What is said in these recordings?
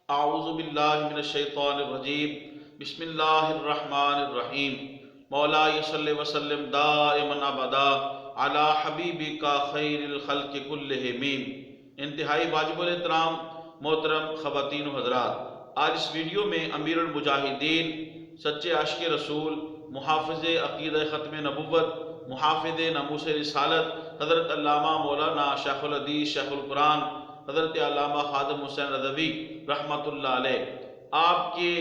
اعوذ باللہ من الشیطان الرجیم بسم اللہ الرحمن الرحیم مولا صلی وسلم دائما ابدا علی حبیبک خیر الخلق کلہم۔ انتہائی واجب الاحترام محترم خواتین و حضرات، آج اس ویڈیو میں امیرالمجاہدین، سچے عاشق رسول، محافظ عقیدہ ختم نبوت، محافظ ناموس رسالت، حضرت علامہ مولانا شیخ الحدیث شیخ القرآن حضرت علامہ خادم حسین رضوی رحمۃ اللہ علیہ، آپ کے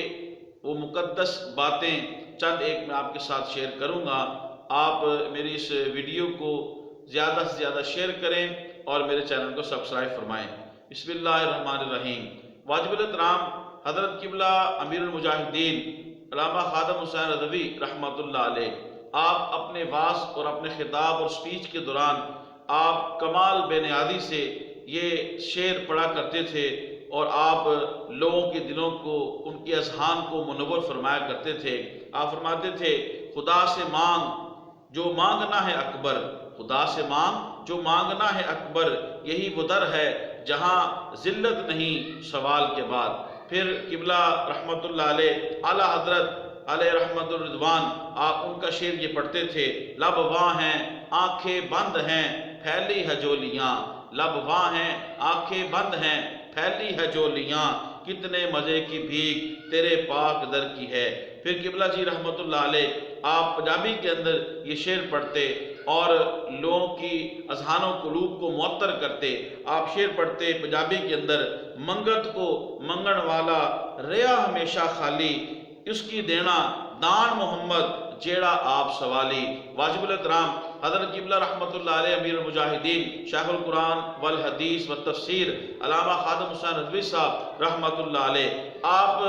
وہ مقدس باتیں چند ایک میں آپ کے ساتھ شیئر کروں گا۔ آپ میری اس ویڈیو کو زیادہ سے زیادہ شیئر کریں اور میرے چینل کو سبسکرائب فرمائیں۔ بسم اللہ الرحمن الرحیم۔ واجب الاحترام حضرت قبلہ امیرالمجاہدین علامہ خادم حسین رضوی رحمۃ اللہ علیہ، آپ اپنے وعظ اور اپنے خطاب اور سپیچ کے دوران آپ کمال بے نیازی سے یہ شعر پڑھا کرتے تھے اور آپ لوگوں کے دلوں کو، ان کے اذہان کو منور فرمایا کرتے تھے۔ آپ فرماتے تھے، خدا سے مانگ جو مانگنا ہے اکبر، خدا سے مانگ جو مانگنا ہے اکبر، یہی وہ در ہے جہاں ذلت نہیں سوال کے بعد۔ پھر قبلہ رحمۃ اللہ علیہ، اعلیٰ حضرت علیہ رحمت الرضوان، آپ ان کا شعر یہ پڑھتے تھے، لب واں ہیں آنکھیں بند ہیں پھیلی ہے جولیاں، لب واں ہیں آنکھیں بند ہیں پھیلی ہے جولیاں، کتنے مزے کی بھیک تیرے پاک در کی ہے۔ پھر قبلہ جی رحمت اللہ علیہ، آپ پنجابی کے اندر یہ شعر پڑھتے اور لوگوں کی اذہان و قلوب کو معطر کرتے۔ آپ شعر پڑھتے پنجابی کے اندر، منگت کو منگن والا ریا ہمیشہ خالی، اس کی دینا دان محمد جیڑا آپ سوالی۔ واجب الاحترام حضرت قبلہ رحمۃ اللہ علیہ امیرالمجاہدین شیخ القرآن والحدیث والتفسیر علامہ خادم حسین رضوی صاحب رحمۃ اللہ علیہ، آپ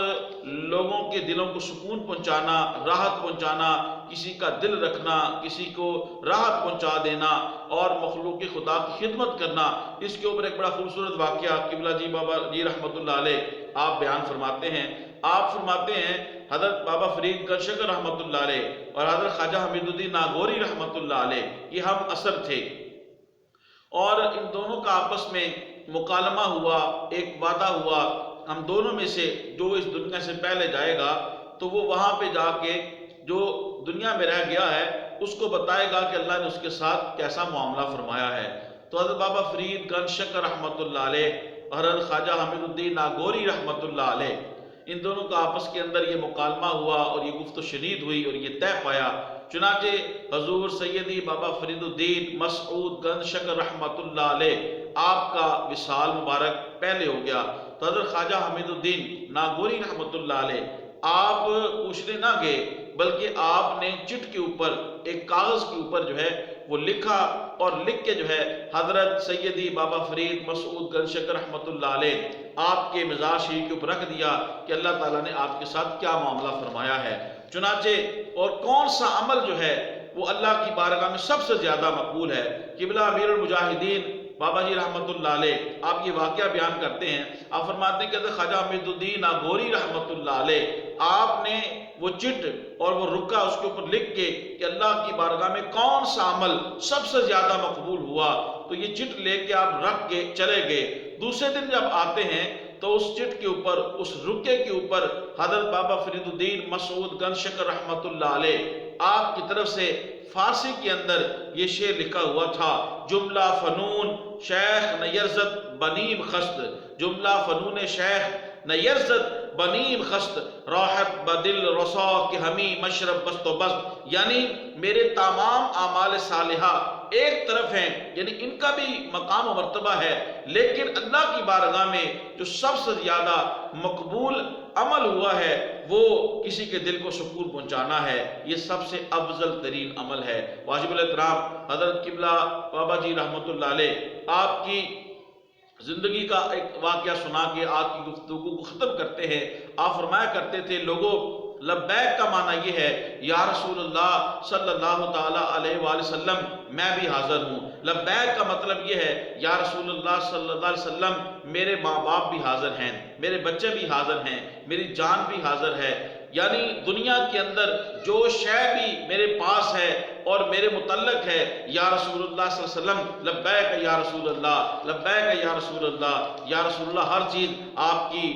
لوگوں کے دلوں کو سکون پہنچانا، راحت پہنچانا، کسی کا دل رکھنا، کسی کو راحت پہنچا دینا اور مخلوق خدا کی خدمت کرنا، اس کے اوپر ایک بڑا خوبصورت واقعہ قبلہ جی بابا جی رحمۃ اللہ علیہ آپ بیان فرماتے ہیں۔ آپ فرماتے ہیں، حضرت بابا فرید گنشکر رحمۃ اللہ علیہ اور حضرت خواجہ حمید الدین ناگوری رحمۃ اللہ علیہ یہ ہم عصر تھے، اور ان دونوں کا آپس میں مکالمہ ہوا، ایک وعدہ ہوا، ہم دونوں میں سے جو اس دنیا سے پہلے جائے گا تو وہ وہاں پہ جا کے جو دنیا میں رہ گیا ہے اس کو بتائے گا کہ اللہ نے اس کے ساتھ کیسا معاملہ فرمایا ہے۔ تو حضرت بابا فرید گنشکر رحمۃ اللہ علیہ اور حضرت خواجہ حمید الدین ناگوری رحمۃ اللہ علیہ، ان دونوں کا آپس کے اندر یہ مکالمہ ہوا اور یہ گفت و شنید ہوئی اور یہ طے پایا۔ چنانچہ حضور سیدی بابا فرید الدین مسعود گنشکر رحمۃ اللہ علیہ آپ کا وصال مبارک پہلے ہو گیا، تو حضرت خواجہ حمید الدین ناگوری رحمۃ اللہ علیہ آپ پوچھنے نہ گئے بلکہ آپ نے چٹ کے اوپر، ایک کاغذ کے اوپر جو ہے وہ لکھا اور لکھ کے جو ہے حضرت سیدی بابا فرید مسعود گنشکر رحمۃ اللہ علیہ آپ کے مزار شریف کے اوپر رکھ دیا کہ اللہ تعالیٰ نے آپ کے ساتھ کیا معاملہ فرمایا ہے۔ چنانچہ اور کون سا عمل جو ہے وہ اللہ کی بارگاہ میں سب سے زیادہ مقبول ہے۔ قبلہ امیرالمجاہدین بابا جی رحمۃ اللہ علیہ آپ یہ واقعہ بیان کرتے ہیں، آپ فرماتے ہیں کہ حضرت خواجہ حمید الدین ناگوری رحمۃ اللہ علیہ آپ نے وہ چٹ اور وہ رکا اس کے اوپر لکھ کے کہ اللہ کی بارگاہ میں کون سا عمل سب سے زیادہ مقبول ہوا، تو یہ چٹ لے کے آپ رکھ کے چلے گئے۔ دوسرے دن جب آتے ہیں تو اس چٹ کے اوپر، اس رکے کے اوپر حضرت بابا فرید الدین مسعود گنشکر رحمۃ اللہ علیہ آپ کی طرف سے فارسی کے اندر یہ شعر لکھا ہوا تھا، جملہ فنون شیخ نیرزت بنیم خست، جملہ فنون شیخ نیرزت بنیم خست، راحت بدل رسا کہ ہمیں مشرب بست و بست، یعنی میرے تمام اعمال صالحہ ایک طرف ہیں، یعنی ان کا بھی مقام و مرتبہ ہے، لیکن اللہ کی بارگاہ میں جو سب سے زیادہ مقبول عمل ہوا ہے وہ کسی کے دل کو سکون پہنچانا ہے، یہ سب سے افضل ترین عمل ہے۔ واجب الاحترام حضرت قبلہ بابا جی رحمۃ اللہ علیہ آپ کی زندگی کا ایک واقعہ سنا کے آج کی گفتگو کو ختم کرتے ہیں۔ آپ فرمایا کرتے تھے، لوگوں لبیک کا معنی یہ ہے، یا رسول اللہ صلی اللہ تعالیٰ علیہ وآلہ وسلم میں بھی حاضر ہوں۔ لبیک کا مطلب یہ ہے، یا رسول اللہ صلی اللہ علیہ وسلم میرے ماں باپ بھی حاضر ہیں، میرے بچے بھی حاضر ہیں، میری جان بھی حاضر ہے، یعنی دنیا کے اندر جو شے بھی میرے پاس ہے اور میرے متعلق ہے، یا رسول اللہ صلی اللہ علیہ وسلم لبیک یا رسول اللہ، لبیک یا رسول اللہ، یا رسول اللہ، ہر چیز آپ کی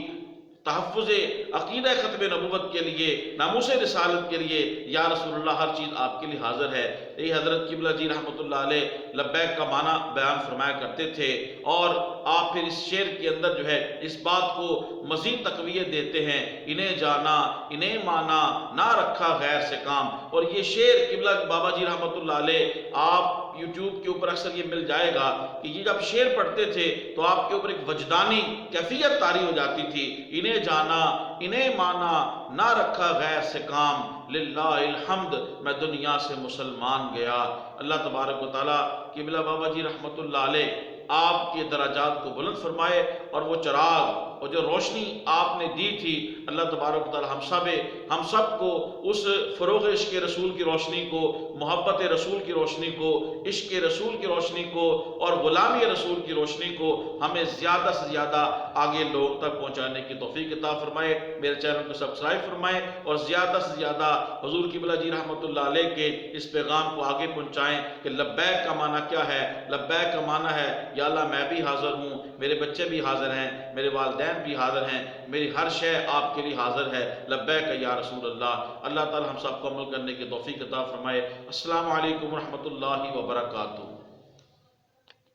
تحفظ عقیدہ ختم نبوت کے لیے، ناموس رسالت کے لیے یا رسول اللہ ہر چیز آپ کے لیے حاضر ہے۔ یہی حضرت قبلہ جی رحمۃ اللہ علیہ لبیک کا معنی بیان فرمایا کرتے تھے، اور آپ پھر اس شعر کے اندر جو ہے اس بات کو مزید تقویت دیتے ہیں، انہیں جانا انہیں مانا نہ رکھا غیر سے کام۔ اور یہ شعر قبلہ بابا جی رحمۃ اللہ علیہ آپ یوٹیوب کے اوپر اکثر یہ مل جائے گا کہ یہ جب شعر پڑھتے تھے تو آپ کے اوپر ایک وجدانی کیفیت طاری ہو جاتی تھی، انہیں جانا انہیں مانا نہ رکھا غیر سے کام، للہ الحمد میں دنیا سے مسلمان گیا۔ اللہ تبارک و تعالیٰ قبلہ بابا جی رحمۃ اللہ علیہ آپ کے درجات کو بلند فرمائے، اور وہ چراغ اور جو روشنی آپ نے دی تھی، اللہ تبارک و تعالیٰ ہم سب کو اس فروغ عشق رسول کی روشنی کو، محبت رسول کی روشنی کو، عشق رسول کی روشنی کو اور غلامی رسول کی روشنی کو ہمیں زیادہ سے زیادہ آگے لوگ تک پہنچانے کی توفیق عطا فرمائے۔ میرے چینل کو سبسکرائب فرمائیں اور زیادہ سے زیادہ حضور قبلہ جی رحمۃ اللہ علیہ کے اس پیغام کو آگے پہنچائیں کہ لبیک کا معنی کیا ہے۔ لبیک کا معنی ہے یا اللہ میں بھی حاضر ہوں، میرے بچے بھی حاضر ہیں، میرے والدین بھی حاضر ہیں، میری ہر شے آپ کے لیے حاضر ہے، لبیک یا رسول اللہ۔ اللہ تعالی ہم سب کو عمل کرنے کی توفیق عطا فرمائے۔ السلام علیکم ورحمۃ اللہ وبرکاتہ۔